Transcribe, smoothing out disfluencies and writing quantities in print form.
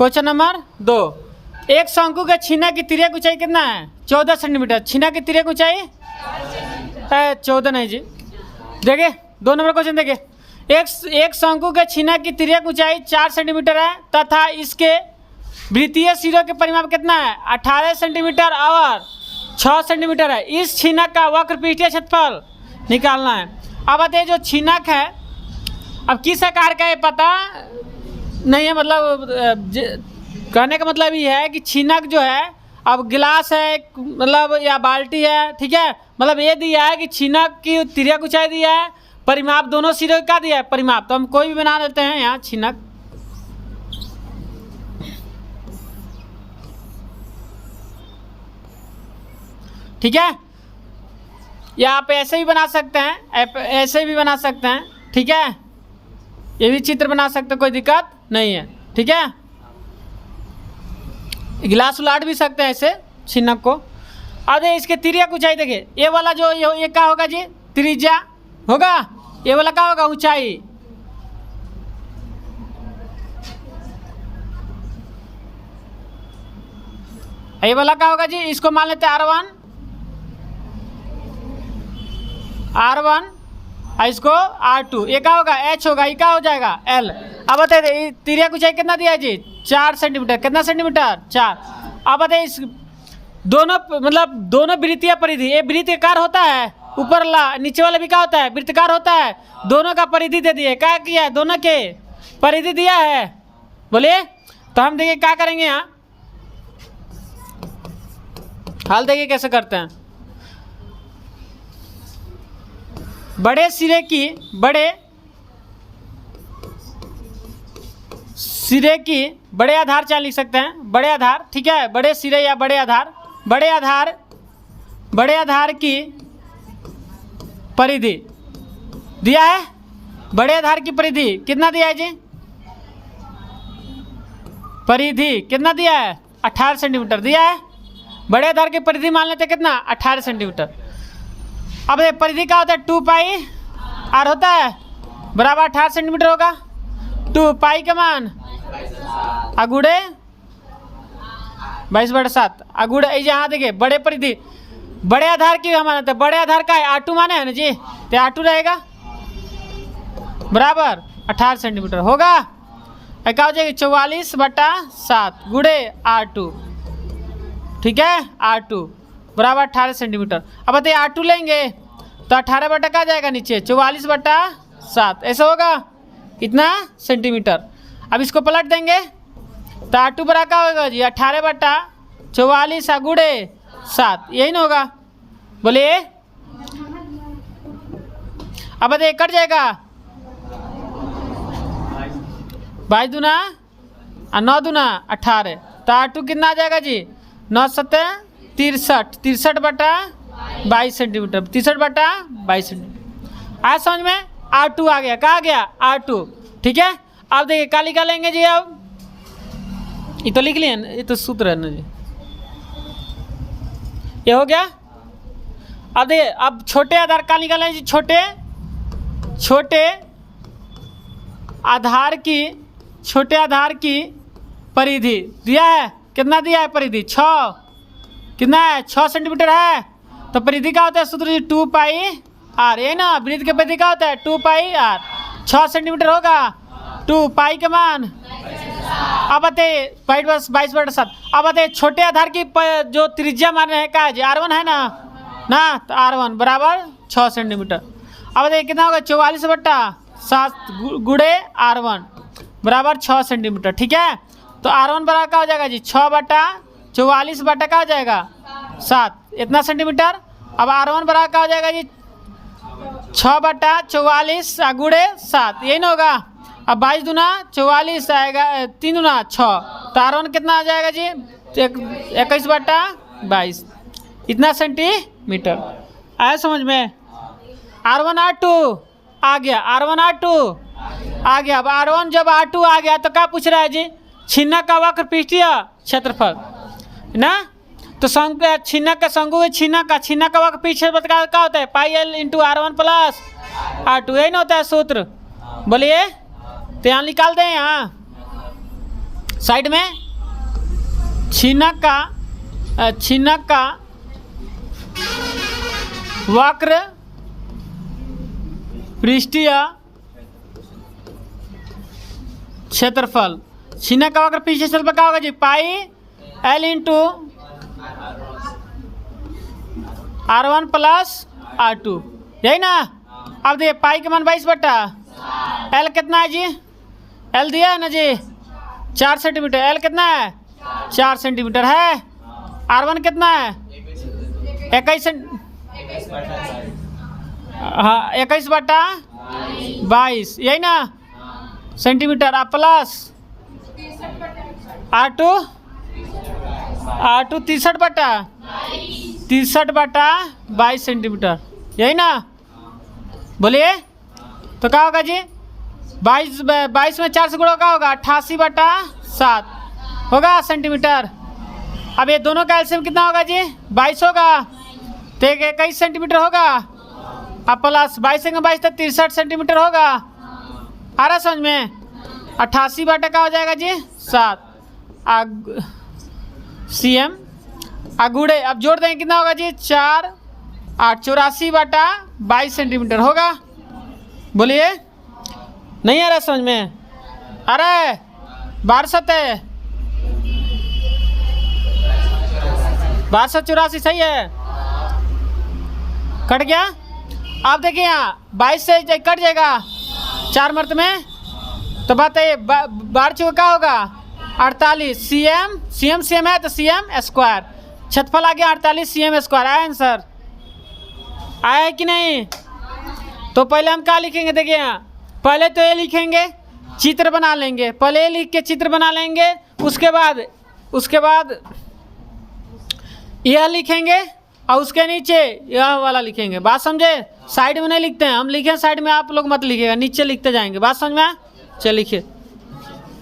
Question number 2, एक शंकु के छीना की तिर्यक ऊंचाई कितना है? 14 सेंटीमीटर। छीना की तिर्यक ऊंचाई 14 नहीं जी। देखिए 2 नंबर क्वेश्चन देखिए, एक शंकु के छीना की तिर्यक ऊंचाई 4 सेंटीमीटर है तथा इसके वृत्तीय सिरों के परिमाप कितना है? 18 सेंटीमीटर और 6 सेंटीमीटर है। इस छीनक का वक्रपीठीय क्षेत्रफल निकालना है। अब बताइए जो छीनक है, अब किस आकार का है पता नहीं है, मतलब कहने का मतलब ये है कि छीनक जो है, अब गिलास है मतलब या बाल्टी है, ठीक है, मतलब ये दिया है कि छीनक की तिर्यक ऊंचाई दिया है, परिमाप दोनों सिरों का दिया है परिमाप, तो हम कोई भी बना देते हैं यहाँ छीनक। ठीक है, या आप ऐसे भी बना सकते हैं, ऐसे भी बना सकते हैं, ठीक है, ये भी चित्र बना सकते हैं, कोई दिक्कत नहीं है। ठीक है, गिलास उलाट भी सकते हैं ऐसे छीनक को। अब इसके तिर्यक ऊंचाई देखिए, ये वाला जो ये क्या होगा जी? त्रिज्या होगा, ये वाला क्या होगा? ऊंचाई। ये वाला क्या होगा जी? इसको मान लेते हैं R1 और इसको R2, ये क्या होगा? H होगा, ये क्या हो जाएगा? L। अब बताइए तिर्यक ऊंचाई कितना दिया है जी? 4 सेंटीमीटर। कितना सेंटीमीटर? 4। अब बताइए इस दोनों मतलब दोनों वृत्तीय परिधि, ये वृत्ताकार होता है, ऊपर ला नीचे वाला भी क्या होता है? वृत्ताकार होता है। दोनों का परिधि दे दिए, क्या किया है? दोनों के परिधि दिया है, बोलिए। तो हम देखिए क्या करेंगे यहाँ, हाल देखिए कैसे करते हैं। बड़े सिरे की बड़े आधार चाहे लिख सकते हैं, बड़े आधार, ठीक है, बड़े सिरे या बड़े आधार, बड़े आधार की परिधि दिया है। बड़े आधार की परिधि कितना दिया है जी? परिधि कितना दिया है? 18 सेंटीमीटर दिया है। बड़े आधार की परिधि मान लेते कितना? 18 सेंटीमीटर। अब ये परिधि का होता है 2 पाई r होता है, बराबर 18 सेंटीमीटर होगा। 2 पाई का मान अगुड़े 22/7 अगुड़े, यहाँ देखिए बड़े परिधि बड़े आधार की हम मानते हैं, बड़े आधार का है R2 माने है ना जी, तो R2 रहेगा बराबर 18 सेंटीमीटर होगा। क्या हो जाएगी? 44/7 गुड़े R2, ठीक है, R2 बराबर 18 सेंटीमीटर। अब बताइए R2 लेंगे तो 18 बटा क्या जाएगा नीचे? 44/7, ऐसा होगा कितना सेंटीमीटर। अब इसको पलट देंगे तो R2 बराबर क्या होगा जी? 18/44 गुड़े 7, यही ना होगा, बोलिए। अब बताइए कट जाएगा 22 दूना और 9 दूना 18, तो R2 कितना आ जाएगा जी? 9 7 63/22 सेंटीमीटर, 63/22 सेंटीमीटर। आज समझ में? R2 आ गया, कहाँ आ गया? R2, ठीक है। अब देखिए क्या निकालेंगे जी? अब ये तो लिख लिए, ये तो सूत्र है ना जी, ये हो गया। अब देखिए अब छोटे आधार का निकालेंगे जी? छोटे आधार की परिधि दिया है, कितना दिया है परिधि? 6, कितना है? 6 सेंटीमीटर है। तो परिधि का होता है सूत्र 2 पाई r, ये ना वृत्त के परिधि का होता है 2 पाई r, 6 सेंटीमीटर होगा। 2 पाई का मान अब बताइए 22/7। अब बताइए छोटे आधार की जो त्रिज्या मान रहे हैं क्या है जी? R1 है ना, तो R1 बराबर 6 सेंटीमीटर। अब बताइए कितना होगा? 44/7 गुड़े R1 बराबर 6 सेंटीमीटर, ठीक है। तो R1 बराबर क्या हो जाएगा जी? 6/44 बटा क्या हो जाएगा? 7, इतना सेंटीमीटर। अब R1 बराबर क्या हो जाएगा जी? 6/44 गुड़े 7, यही ना होगा। अब 22 दूना 44 आएगा, 3 दूना 6, तो R1 कितना आ जाएगा जी? 21/22, इतना सेंटीमीटर। आया समझ में? R1 R2 आ गया, R1 R2 आ गया। अब R1 जब R2 आ गया तो क्या पूछ रहा है जी? छीनक का वक्रपीठीय क्षेत्रफल ना, तो छीनक का शंकु छीनक का वक्रपीठीय क्षेत्रफल क्या होता है? पाई L into R1 plus R2, यही ना होता है सूत्र, बोलिए। तो यहाँ निकाल दें, यहाँ साइड में छिनक का वक्र पृष्ठीय क्षेत्रफल। छिनक का वक्र पृष्ठीय क्षेत्रफल क्या होगा जी? पाई L into R1 plus R2, यही ना। अब देखिए पाई का मान 22 बटा L कितना है जी? L दिया है ना जी 4 सेंटीमीटर। L कितना है? 4 सेंटीमीटर है। R1 कितना है? 21 हाँ 21 बटा 22, यही ना सेंटीमीटर। आप प्लस R2 63 बटा 22 सेंटीमीटर, यही ना। बोलिए तो क्या होगा जी? 22 में 4 से गुणा क्या होगा? 88 बटा 7 होगा सेंटीमीटर। अब ये दोनों का एलसीएम कितना होगा जी? 22 होगा, तो 21 सेंटीमीटर होगा। अब प्लस 22 से 22 तक 63 सेंटीमीटर होगा। आ रहा समझ में? 88 बटा क्या हो जाएगा जी? 7 CM गुड़े। अब जोड़ देंगे कितना होगा जी? 4 8 84 बटा 22 सेंटीमीटर होगा। बोलिए नहीं आ रहा समझ में? आ रहा है? 1284 सही है। कट गया। आप देखिए यहाँ 22 से कट जाएगा 4 मर्त में, तो बताइए 12 चौका क्या होगा? 48 CM है तो CM स्क्वायर। क्षेत्रफल आ गया 48 CM स्क्वायर। आया आंसर? आया है कि नहीं? तो पहले हम क्या लिखेंगे? देखिए यहाँ पहले तो ये लिखेंगे, चित्र बना लेंगे। पहले ये लिख के चित्र बना लेंगे, उसके बाद यह लिखेंगे और उसके नीचे यह वाला लिखेंगे। बात समझे? साइड में नहीं लिखते हैं हम, लिखे साइड में, आप लोग मत लिखिएगा, नीचे लिखते जाएंगे। बात समझ में आया? चलिए लिखिए।